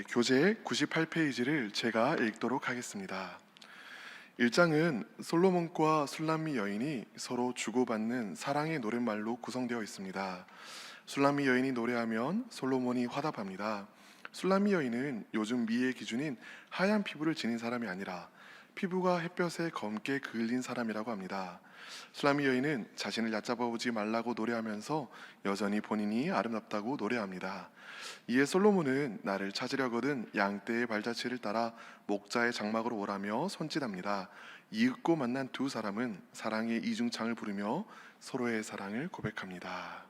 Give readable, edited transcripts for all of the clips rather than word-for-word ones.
교재 98페이지를 제가 읽도록 하겠습니다. 1장은 솔로몬과 술람미 여인이 서로 주고받는 사랑의 노랫말로 구성되어 있습니다. 술람미 여인이 노래하면 솔로몬이 화답합니다. 술람미 여인은 요즘 미의 기준인 하얀 피부를 지닌 사람이 아니라 피부가 햇볕에 검게 그을린 사람이라고 합니다. 술람미 여인은 자신을 얕잡아보지 말라고 노래하면서 여전히 본인이 아름답다고 노래합니다. 이에 솔로몬은 나를 찾으려거든 양떼의 발자취를 따라 목자의 장막으로 오라며 손짓합니다. 이윽고 만난 두 사람은 사랑의 이중창을 부르며 서로의 사랑을 고백합니다.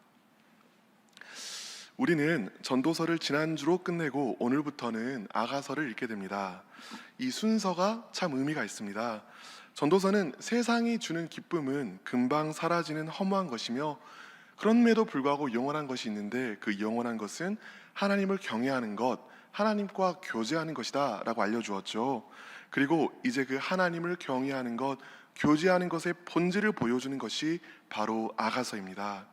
우리는 전도서를 지난주로 끝내고 오늘부터는 아가서를 읽게 됩니다. 이 순서가 참 의미가 있습니다. 전도서는 세상이 주는 기쁨은 금방 사라지는 허무한 것이며 그럼에도 불구하고 영원한 것이 있는데 그 영원한 것은 하나님을 경외하는 것, 하나님과 교제하는 것이다 라고 알려주었죠. 그리고 이제 그 하나님을 경외하는 것, 교제하는 것의 본질을 보여주는 것이 바로 아가서입니다.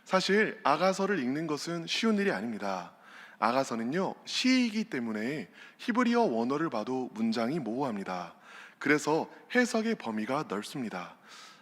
사실 아가서를 읽는 것은 쉬운 일이 아닙니다. 아가서는요, 시이기 때문에 히브리어 원어를 봐도 문장이 모호합니다. 그래서 해석의 범위가 넓습니다.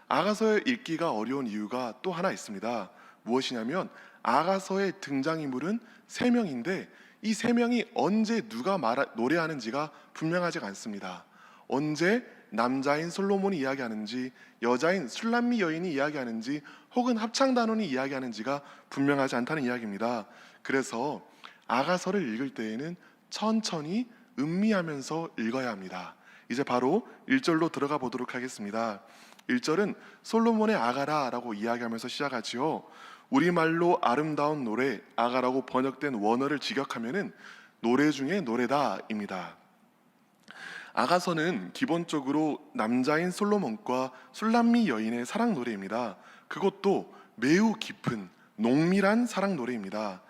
아가서의 읽기가 어려운 이유가 또 하나 있습니다. 무엇이냐면 아가서의 등장인물은 3명인데 이 3명이 언제 누가 노래하는지가 분명하지가 않습니다. 언제 남자인 솔로몬이 이야기하는지, 여자인 술람미 여인이 이야기하는지, 혹은 합창단원이 이야기하는지가 분명하지 않다는 이야기입니다. 그래서 아가서를 읽을 때에는 천천히 음미하면서 읽어야 합니다. 이제 바로 1절로 들어가 보도록 하겠습니다. 1절은 솔로몬의 아가라라고 이야기하면서 시작하지요. 우리말로 아름다운 노래, 아가라고 번역된 원어를 직역하면은 노래 중에 노래다입니다. 아가서는 기본적으로 남자인 솔로몬과 술람미 여인의 사랑 노래입니다. 그것도 매우 깊은 농밀한 사랑 노래입니다.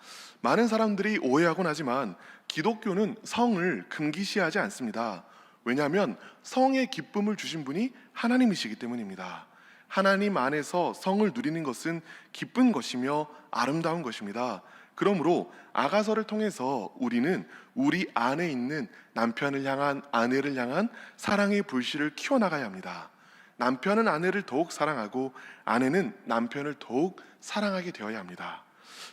많은 사람들이 오해하곤 하지만 기독교는 성을 금기시하지 않습니다. 왜냐하면 성의 기쁨을 주신 분이 하나님이시기 때문입니다. 하나님 안에서 성을 누리는 것은 기쁜 것이며 아름다운 것입니다. 그러므로 아가서를 통해서 우리는 우리 안에 있는 남편을 향한, 아내를 향한 사랑의 불씨를 키워나가야 합니다. 남편은 아내를 더욱 사랑하고 아내는 남편을 더욱 사랑하게 되어야 합니다.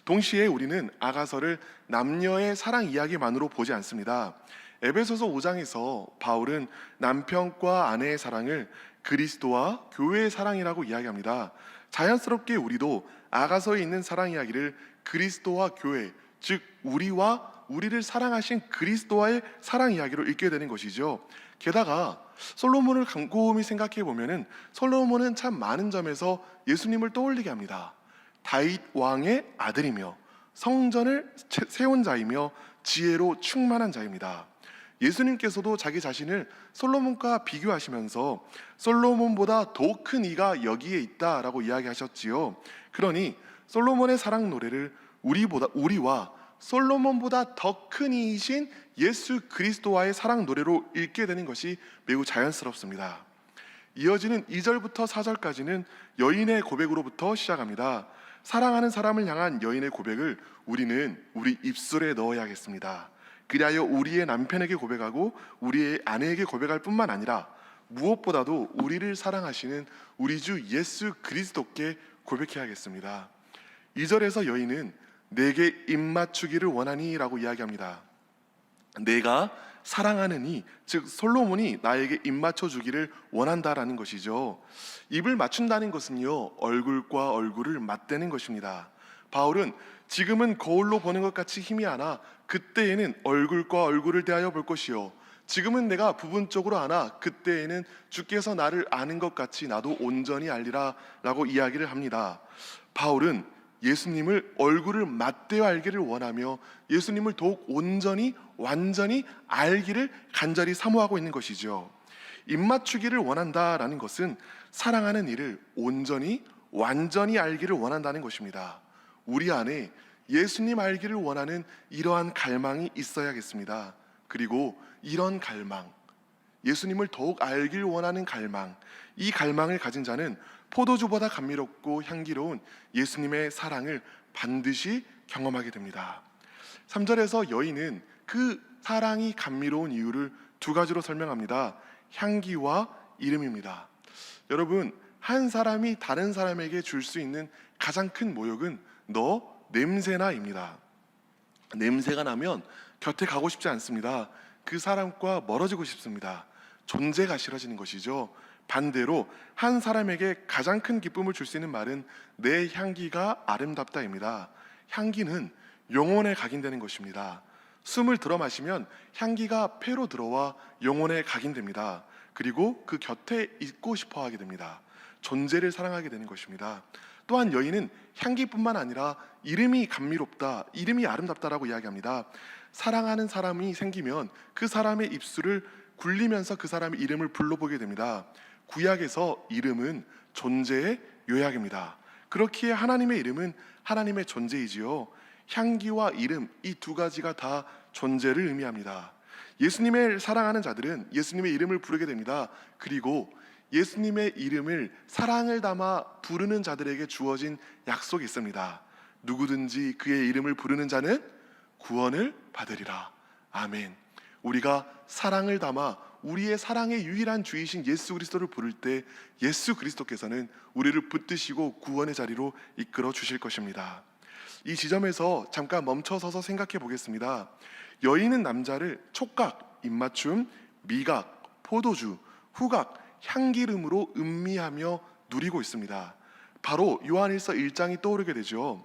동시에 우리는 아가서를 남녀의 사랑 이야기만으로 보지 않습니다. 에베소서 5장에서 바울은 남편과 아내의 사랑을 그리스도와 교회의 사랑이라고 이야기합니다. 자연스럽게 우리도 아가서에 있는 사랑 이야기를 그리스도와 교회, 즉 우리와 우리를 사랑하신 그리스도와의 사랑 이야기로 읽게 되는 것이죠. 게다가 솔로몬을 곰곰이 생각해 보면은 솔로몬은 참 많은 점에서 예수님을 떠올리게 합니다. 다윗 왕의 아들이며 성전을 세운 자이며 지혜로 충만한 자입니다. 예수님께서도 자기 자신을 솔로몬과 비교하시면서 솔로몬보다 더 큰 이가 여기에 있다라고 이야기하셨지요. 그러니 솔로몬의 사랑 노래를 우리와 솔로몬보다 더 큰 이이신 예수 그리스도와의 사랑 노래로 읽게 되는 것이 매우 자연스럽습니다. 이어지는 2절부터 4절까지는 여인의 고백으로부터 시작합니다. 사랑하는 사람을 향한 여인의 고백을 우리는 우리 입술에 넣어야겠습니다. 그리하여 우리의 남편에게 고백하고 우리의 아내에게 고백할 뿐만 아니라 무엇보다도 우리를 사랑하시는 우리 주 예수 그리스도께 고백해야겠습니다. 2절에서 여인은 내게 입맞추기를 원하니 라고 이야기합니다. 내가 사랑하는 이, 즉 솔로몬이 나에게 입맞춰주기를 원한다라는 것이죠. 입을 맞춘다는 것은요, 얼굴과 얼굴을 맞대는 것입니다. 바울은 지금은 거울로 보는 것 같이 희미하나 그때에는 얼굴과 얼굴을 대하여 볼 것이요, 지금은 내가 부분적으로 아나 그때에는 주께서 나를 아는 것 같이 나도 온전히 알리라 라고 이야기를 합니다. 바울은 예수님을 얼굴을 맞대어 알기를 원하며 예수님을 더욱 온전히 완전히 알기를 간절히 사모하고 있는 것이죠. 입맞추기를 원한다라는 것은 사랑하는 이를 온전히 완전히 알기를 원한다는 것입니다. 우리 안에 예수님 알기를 원하는 이러한 갈망이 있어야겠습니다. 그리고 이런 갈망, 예수님을 더욱 알길 원하는 갈망, 이 갈망을 가진 자는 포도주보다 감미롭고 향기로운 예수님의 사랑을 반드시 경험하게 됩니다. 3절에서 여인은 그 사랑이 감미로운 이유를 두 가지로 설명합니다. 향기와 이름입니다. 여러분, 한 사람이 다른 사람에게 줄 수 있는 가장 큰 모욕은 너 냄새나입니다. 냄새가 나면 곁에 가고 싶지 않습니다. 그 사람과 멀어지고 싶습니다. 존재가 싫어지는 것이죠. 반대로 한 사람에게 가장 큰 기쁨을 줄 수 있는 말은 내 향기가 아름답다입니다. 향기는 영혼에 각인되는 것입니다. 숨을 들어 마시면 향기가 폐로 들어와 영혼에 각인됩니다. 그리고 그 곁에 있고 싶어 하게 됩니다. 존재를 사랑하게 되는 것입니다. 또한 여인은 향기뿐만 아니라 이름이 감미롭다, 이름이 아름답다라고 이야기합니다. 사랑하는 사람이 생기면 그 사람의 입술을 굴리면서 그 사람의 이름을 불러보게 됩니다. 구약에서 이름은 존재의 요약입니다. 그렇기에 하나님의 이름은 하나님의 존재이지요. 향기와 이름, 이 두 가지가 다 존재를 의미합니다. 예수님을 사랑하는 자들은 예수님의 이름을 부르게 됩니다. 그리고 예수님의 이름을 사랑을 담아 부르는 자들에게 주어진 약속이 있습니다. 누구든지 그의 이름을 부르는 자는 구원을 받으리라. 아멘. 우리가 사랑을 담아 우리의 사랑의 유일한 주이신 예수 그리스도를 부를 때 예수 그리스도께서는 우리를 붙드시고 구원의 자리로 이끌어 주실 것입니다. 이 지점에서 잠깐 멈춰서서 생각해 보겠습니다. 여인은 남자를 촉각, 입맞춤, 미각, 포도주, 후각, 향기름으로 음미하며 누리고 있습니다. 바로 요한일서 1장이 떠오르게 되죠.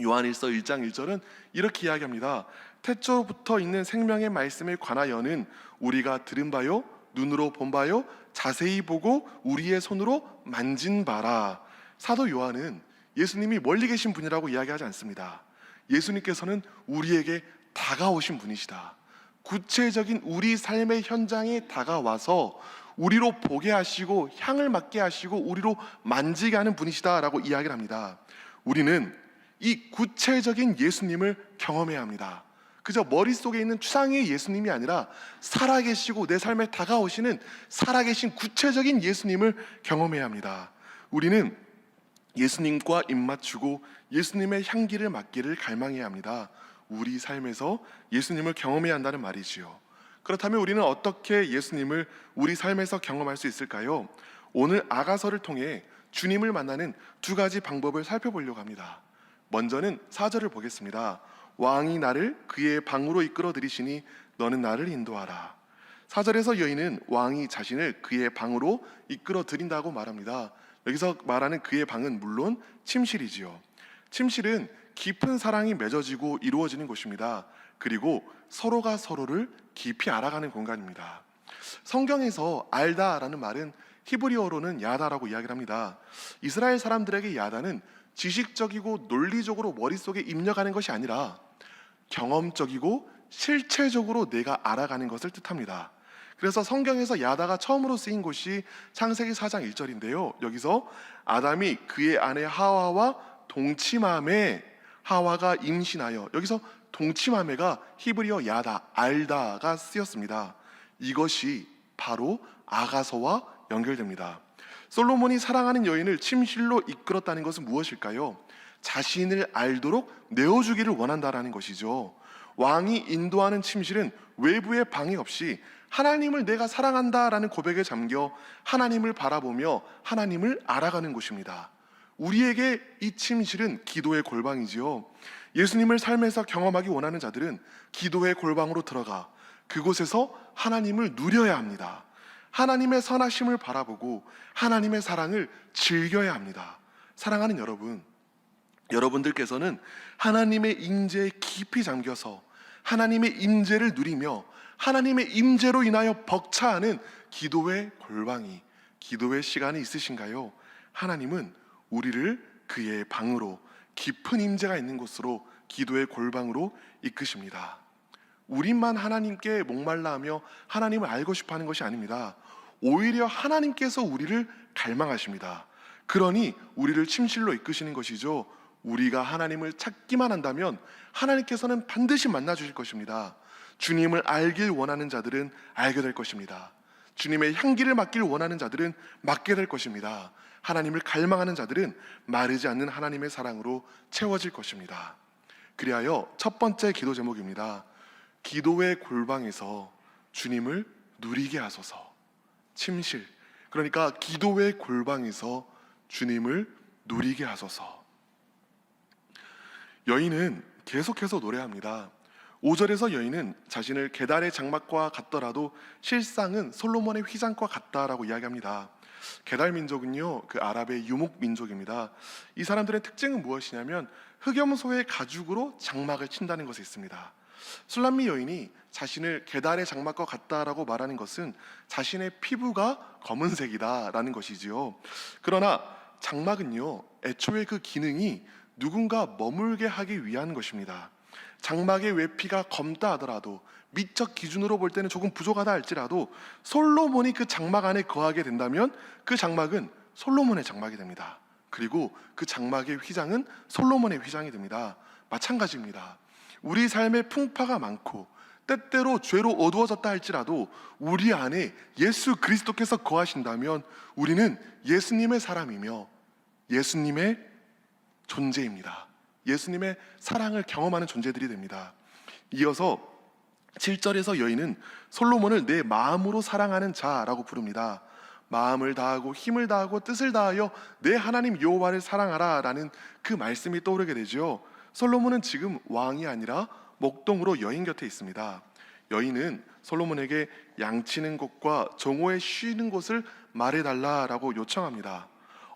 요한일서 1장 1절은 이렇게 이야기합니다. 태초부터 있는 생명의 말씀에 관하여는 우리가 들은 바요, 눈으로 본 바요, 자세히 보고 우리의 손으로 만진 바라. 사도 요한은 예수님이 멀리 계신 분이라고 이야기하지 않습니다. 예수님께서는 우리에게 다가오신 분이시다. 구체적인 우리 삶의 현장에 다가와서 우리로 보게 하시고 향을 맡게 하시고 우리로 만지게 하는 분이시다라고 이야기를 합니다. 우리는 이 구체적인 예수님을 경험해야 합니다. 그저 머릿속에 있는 추상의 예수님이 아니라 살아계시고 내 삶에 다가오시는 살아계신 구체적인 예수님을 경험해야 합니다. 우리는 예수님과 입맞추고 예수님의 향기를 맡기를 갈망해야 합니다. 우리 삶에서 예수님을 경험해야 한다는 말이지요. 그렇다면 우리는 어떻게 예수님을 우리 삶에서 경험할 수 있을까요? 오늘 아가서를 통해 주님을 만나는 두 가지 방법을 살펴보려고 합니다. 먼저는 4절을 보겠습니다. 왕이 나를 그의 방으로 이끌어 들이시니 너는 나를 인도하라. 4절에서 여인은 왕이 자신을 그의 방으로 이끌어 들인다고 말합니다. 여기서 말하는 그의 방은 물론 침실이지요. 침실은 깊은 사랑이 맺어지고 이루어지는 곳입니다. 그리고 서로가 서로를 깊이 알아가는 공간입니다. 성경에서 알다라는 말은 히브리어로는 야다라고 이야기를 합니다. 이스라엘 사람들에게 야다는 지식적이고 논리적으로 머릿속에 입력하는 것이 아니라 경험적이고 실체적으로 내가 알아가는 것을 뜻합니다. 그래서 성경에서 야다가 처음으로 쓰인 곳이 창세기 4장 1절인데요. 여기서 아담이 그의 아내 하와와 동침함에 하와가 임신하여, 여기서 동침함에가 히브리어 야다, 알다가 쓰였습니다. 이것이 바로 아가서와 연결됩니다. 솔로몬이 사랑하는 여인을 침실로 이끌었다는 것은 무엇일까요? 자신을 알도록 내어주기를 원한다라는 것이죠. 왕이 인도하는 침실은 외부의 방해 없이 하나님을 내가 사랑한다라는 고백에 잠겨 하나님을 바라보며 하나님을 알아가는 곳입니다. 우리에게 이 침실은 기도의 골방이지요. 예수님을 삶에서 경험하기 원하는 자들은 기도의 골방으로 들어가 그곳에서 하나님을 누려야 합니다. 하나님의 선하심을 바라보고 하나님의 사랑을 즐겨야 합니다. 사랑하는 여러분, 여러분들께서는 하나님의 임재에 깊이 잠겨서 하나님의 임재를 누리며 하나님의 임재로 인하여 벅차하는 기도의 골방이, 기도의 시간이 있으신가요? 하나님은 우리를 그의 방으로, 깊은 임재가 있는 곳으로, 기도의 골방으로 이끄십니다. 우리만 하나님께 목말라 하며 하나님을 알고 싶어 하는 것이 아닙니다. 오히려 하나님께서 우리를 갈망하십니다. 그러니 우리를 침실로 이끄시는 것이죠. 우리가 하나님을 찾기만 한다면 하나님께서는 반드시 만나 주실 것입니다. 주님을 알길 원하는 자들은 알게 될 것입니다. 주님의 향기를 맡길 원하는 자들은 맡게 될 것입니다. 하나님을 갈망하는 자들은 마르지 않는 하나님의 사랑으로 채워질 것입니다. 그리하여 첫 번째 기도 제목입니다. 기도의 골방에서 주님을 누리게 하소서. 침실, 그러니까 기도의 골방에서 주님을 누리게 하소서. 여인은 계속해서 노래합니다. 5절에서 여인은 자신을 게달의 장막과 같더라도 실상은 솔로몬의 휘장과 같다라고 이야기합니다. 게달 민족은요, 그 아랍의 유목 민족입니다. 이 사람들의 특징은 무엇이냐면 흑염소의 가죽으로 장막을 친다는 것에 있습니다. 술람미 여인이 자신을 게달의 장막과 같다라고 말하는 것은 자신의 피부가 검은색이다라는 것이지요. 그러나 장막은요, 애초에 그 기능이 누군가 머물게 하기 위한 것입니다. 장막의 외피가 검다 하더라도, 미적 기준으로 볼 때는 조금 부족하다 할지라도 솔로몬이 그 장막 안에 거하게 된다면 그 장막은 솔로몬의 장막이 됩니다. 그리고 그 장막의 휘장은 솔로몬의 휘장이 됩니다. 마찬가지입니다. 우리 삶에 풍파가 많고 때때로 죄로 어두워졌다 할지라도 우리 안에 예수 그리스도께서 거하신다면 우리는 예수님의 사람이며 예수님의 존재입니다. 예수님의 사랑을 경험하는 존재들이 됩니다. 이어서 7절에서 여인은 솔로몬을 내 마음으로 사랑하는 자라고 부릅니다. 마음을 다하고 힘을 다하고 뜻을 다하여 내 하나님 여호와를 사랑하라 라는 그 말씀이 떠오르게 되죠. 솔로몬은 지금 왕이 아니라 목동으로 여인 곁에 있습니다. 여인은 솔로몬에게 양치는 곳과 정오에 쉬는 곳을 말해달라라고 요청합니다.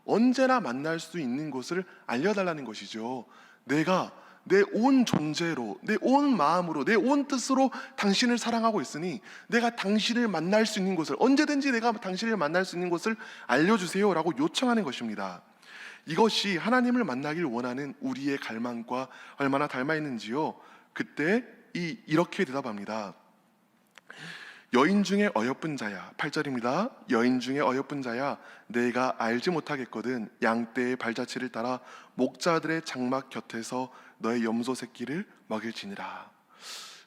언제나 만날 수 있는 곳을 알려달라는 것이죠. 내가 내 온 존재로, 내 온 마음으로, 내 온 뜻으로 당신을 사랑하고 있으니 내가 당신을 만날 수 있는 곳을, 언제든지 내가 당신을 만날 수 있는 곳을 알려주세요 라고 요청하는 것입니다. 이것이 하나님을 만나길 원하는 우리의 갈망과 얼마나 닮아 있는지요. 그때 이렇게 대답합니다. 여인 중에 어여쁜 자야, 8절입니다. 여인 중에 어여쁜 자야, 내가 알지 못하겠거든 양떼의 발자취를 따라 목자들의 장막 곁에서 너의 염소 새끼를 먹일지니라.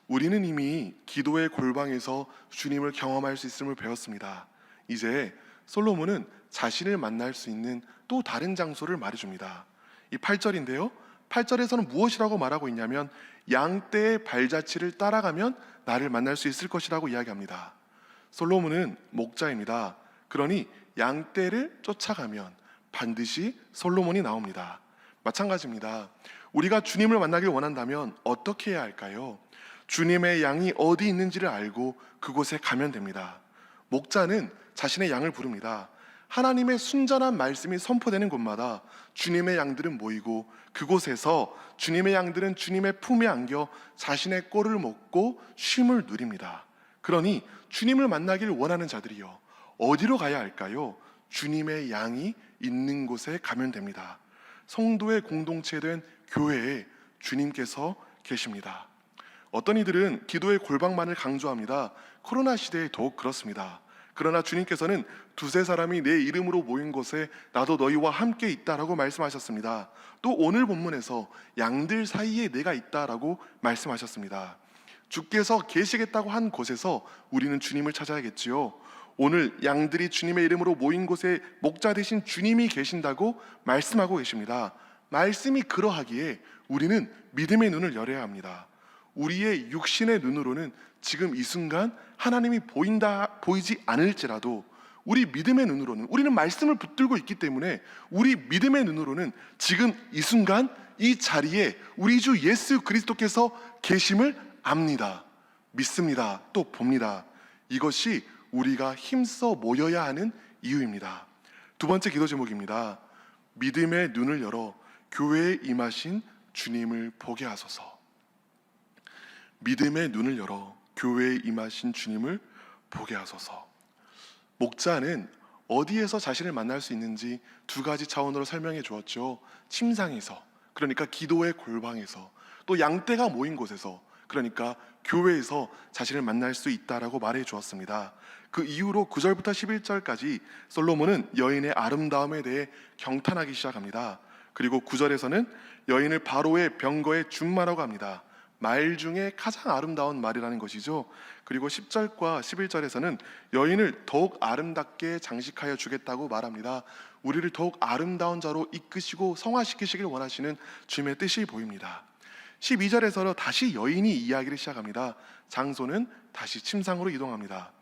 우리는 이미 기도의 골방에서 주님을 경험할 수 있음을 배웠습니다. 이제 솔로몬은 자신을 만날 수 있는 또 다른 장소를 말해줍니다. 이 8절인데요, 8절에서는 무엇이라고 말하고 있냐면 양떼의 발자취를 따라가면 나를 만날 수 있을 것이라고 이야기합니다. 솔로몬은 목자입니다. 그러니 양떼를 쫓아가면 반드시 솔로몬이 나옵니다. 마찬가지입니다. 우리가 주님을 만나길 원한다면 어떻게 해야 할까요? 주님의 양이 어디 있는지를 알고 그곳에 가면 됩니다. 목자는 자신의 양을 부릅니다. 하나님의 순전한 말씀이 선포되는 곳마다 주님의 양들은 모이고 그곳에서 주님의 양들은 주님의 품에 안겨 자신의 꼴을 먹고 쉼을 누립니다. 그러니 주님을 만나길 원하는 자들이요, 어디로 가야 할까요? 주님의 양이 있는 곳에 가면 됩니다. 성도의 공동체된 교회에 주님께서 계십니다. 어떤 이들은 기도의 골방만을 강조합니다. 코로나 시대에 더욱 그렇습니다. 그러나 주님께서는 두세 사람이 내 이름으로 모인 곳에 나도 너희와 함께 있다라고 말씀하셨습니다. 또 오늘 본문에서 양들 사이에 내가 있다라고 말씀하셨습니다. 주께서 계시겠다고 한 곳에서 우리는 주님을 찾아야겠지요. 오늘 양들이 주님의 이름으로 모인 곳에 목자 되신 주님이 계신다고 말씀하고 계십니다. 말씀이 그러하기에 우리는 믿음의 눈을 열어야 합니다. 우리의 육신의 눈으로는 지금 이 순간 하나님이 보이지 않을지라도 우리 믿음의 눈으로는, 우리는 말씀을 붙들고 있기 때문에 우리 믿음의 눈으로는 지금 이 순간 이 자리에 우리 주 예수 그리스도께서 계심을 압니다. 믿습니다. 또 봅니다. 이것이 우리가 힘써 모여야 하는 이유입니다. 두 번째 기도 제목입니다. 믿음의 눈을 열어 교회에 임하신 주님을 보게 하소서. 믿음의 눈을 열어 교회에 임하신 주님을 보게 하소서. 목자는 어디에서 자신을 만날 수 있는지 두 가지 차원으로 설명해 주었죠. 침상에서, 그러니까 기도의 골방에서, 또 양떼가 모인 곳에서, 그러니까 교회에서 자신을 만날 수 있다라고 말해 주었습니다. 그 이후로 9절부터 11절까지 솔로몬은 여인의 아름다움에 대해 경탄하기 시작합니다. 그리고 9절에서는 여인을 바로의 병거에 준마라고 합니다. 말 중에 가장 아름다운 말이라는 것이죠. 그리고 10절과 11절에서는 여인을 더욱 아름답게 장식하여 주겠다고 말합니다. 우리를 더욱 아름다운 자로 이끄시고 성화시키시길 원하시는 주님의 뜻이 보입니다. 12절에서 다시 여인이 이야기를 시작합니다. 장소는 다시 침상으로 이동합니다.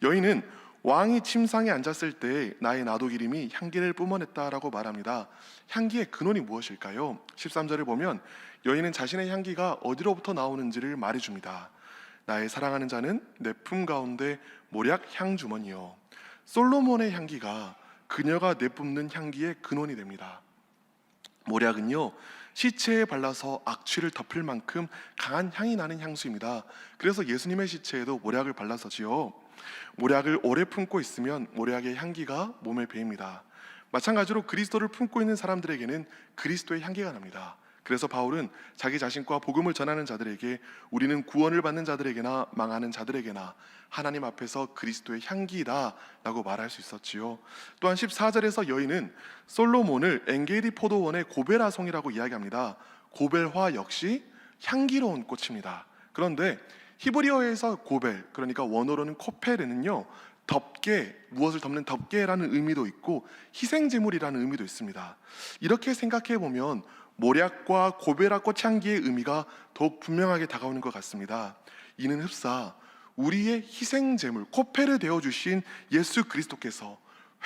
여인은 왕이 침상에 앉았을 때 나의 나도기림이 향기를 뿜어냈다라고 말합니다. 향기의 근원이 무엇일까요? 13절을 보면 여인은 자신의 향기가 어디로부터 나오는지를 말해줍니다. 나의 사랑하는 자는 내 품 가운데 모략 향주머니요. 솔로몬의 향기가 그녀가 내뿜는 향기의 근원이 됩니다. 모략은요, 시체에 발라서 악취를 덮을 만큼 강한 향이 나는 향수입니다. 그래서 예수님의 시체에도 모략을 발라서지요. 모략을 오래 품고 있으면 모략의 향기가 몸에 배입니다. 마찬가지로 그리스도를 품고 있는 사람들에게는 그리스도의 향기가 납니다. 그래서 바울은 자기 자신과 복음을 전하는 자들에게, 우리는 구원을 받는 자들에게나 망하는 자들에게나 하나님 앞에서 그리스도의 향기이다 라고 말할 수 있었지요. 또한 14절에서 여인은 솔로몬을 엔게디 포도원의 고벨아송이라고 이야기합니다. 고벨화 역시 향기로운 꽃입니다. 그런데 히브리어에서 고벨, 그러니까 원어로는 코페르는요, 덮개, 무엇을 덮는 덮개라는 의미도 있고 희생제물이라는 의미도 있습니다. 이렇게 생각해 보면 모략과 고베라 꽃향기의 의미가 더욱 분명하게 다가오는 것 같습니다. 이는 흡사 우리의 희생제물, 코페르 되어주신 예수 그리스도께서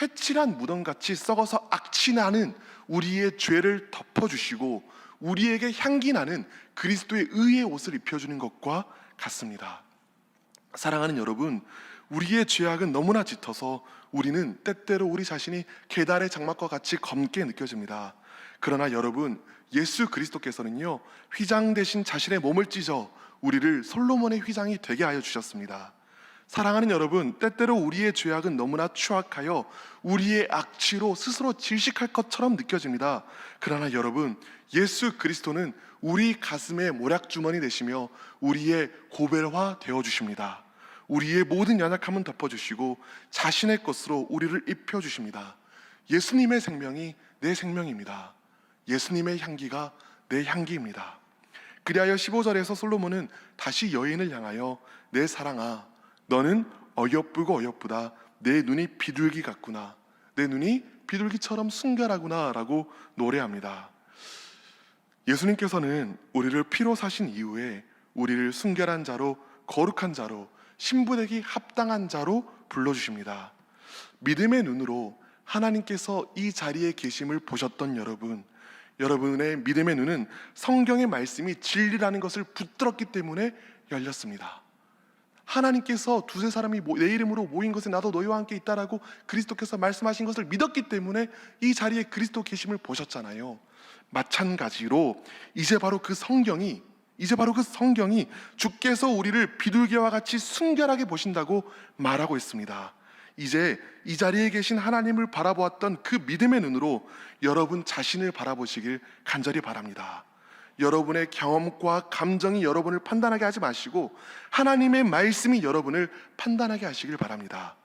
회칠한 무덤같이 썩어서 악취나는 우리의 죄를 덮어주시고 우리에게 향기나는 그리스도의 의의 옷을 입혀주는 것과 같습니다. 사랑하는 여러분, 우리의 죄악은 너무나 짙어서 우리는 때때로 우리 자신이 계달의 장막과 같이 검게 느껴집니다. 그러나 여러분, 예수 그리스도께서는요, 휘장 대신 자신의 몸을 찢어 우리를 솔로몬의 휘장이 되게 하여 주셨습니다. 사랑하는 여러분, 때때로 우리의 죄악은 너무나 추악하여 우리의 악취로 스스로 질식할 것처럼 느껴집니다. 그러나 여러분, 예수 그리스도는 우리 가슴의 모략주머니 되시며 우리의 고벨화 되어주십니다. 우리의 모든 연약함은 덮어주시고 자신의 것으로 우리를 입혀주십니다. 예수님의 생명이 내 생명입니다. 예수님의 향기가 내 향기입니다. 그리하여 15절에서 솔로몬은 다시 여인을 향하여 내 사랑아, 너는 어여쁘고 어여쁘다. 내 눈이 비둘기 같구나. 내 눈이 비둘기처럼 순결하구나 라고 노래합니다. 예수님께서는 우리를 피로 사신 이후에 우리를 순결한 자로, 거룩한 자로, 신부되기 합당한 자로 불러주십니다. 믿음의 눈으로 하나님께서 이 자리에 계심을 보셨던 여러분의 믿음의 눈은 성경의 말씀이 진리라는 것을 붙들었기 때문에 열렸습니다. 하나님께서 두세 사람이 내 이름으로 모인 것에 나도 너희와 함께 있다라고 그리스도께서 말씀하신 것을 믿었기 때문에 이 자리에 그리스도 계심을 보셨잖아요. 마찬가지로 이제 바로 그 성경이 주께서 우리를 비둘기와 같이 순결하게 보신다고 말하고 있습니다. 이제 이 자리에 계신 하나님을 바라보았던 그 믿음의 눈으로 여러분 자신을 바라보시길 간절히 바랍니다. 여러분의 경험과 감정이 여러분을 판단하게 하지 마시고 하나님의 말씀이 여러분을 판단하게 하시길 바랍니다.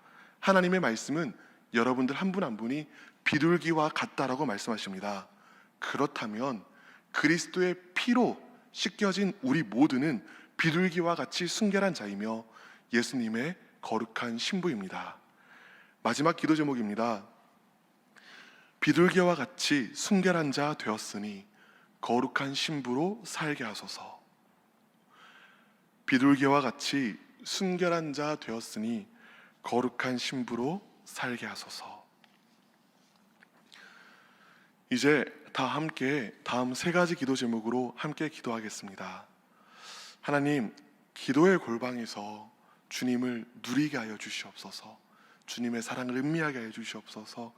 하나님의 말씀은 여러분들 한 분 한 분이 비둘기와 같다라고 말씀하십니다. 그렇다면 그리스도의 피로 씻겨진 우리 모두는 비둘기와 같이 순결한 자이며 예수님의 거룩한 신부입니다. 마지막 기도 제목입니다. 비둘기와 같이 순결한 자 되었으니 거룩한 신부로 살게 하소서. 비둘기와 같이 순결한 자 되었으니 거룩한 신부로 살게 하소서. 이제 다 함께 다음 세 가지 기도 제목으로 함께 기도하겠습니다. 하나님, 기도의 골방에서 주님을 누리게 하여 주시옵소서. 주님의 사랑을 음미하게 하여 주시옵소서.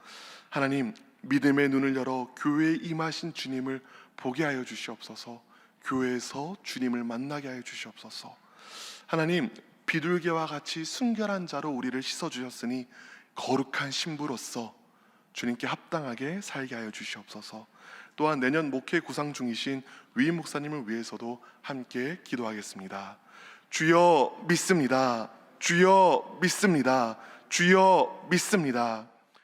하나님, 믿음의 눈을 열어 교회에 임하신 주님을 보게 하여 주시옵소서. 교회에서 주님을 만나게 하여 주시옵소서. 하나님, 비둘기와 같이 순결한 자로 우리를 씻어주셨으니 거룩한 신부로서 주님께 합당하게 살게 하여 주시옵소서. 또한 내년 목회 구상 중이신 위임 목사님을 위해서도 함께 기도하겠습니다. 주여 믿습니다. 주여 믿습니다. 주여 믿습니다.